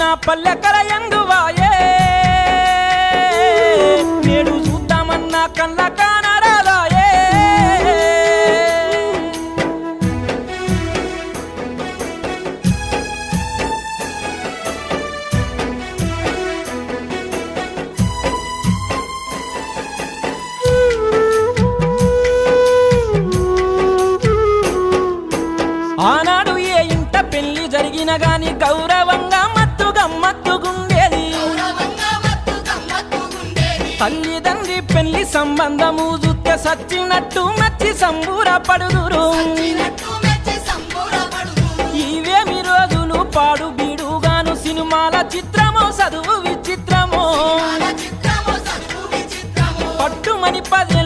నా పల్లెకల యంగువాయే నేడు చూద్దామన్నా కళ్ళ కానరాదాయే ఆనాడు ఏ ఇంట పెళ్లి జరిగిన గాని గౌరవంగా మత్తు గమ్మత్తుగుండేది తల్లిదండ్రి పెళ్లి సంబంధము చూస్తే సచ్చినట్టు మెచ్చి సంబూరపడుదురు ఇవేమి రోజులు పాడు బీడుగాను సినిమాల చిత్రమో చదువు విచిత్రమో పట్టుమని 10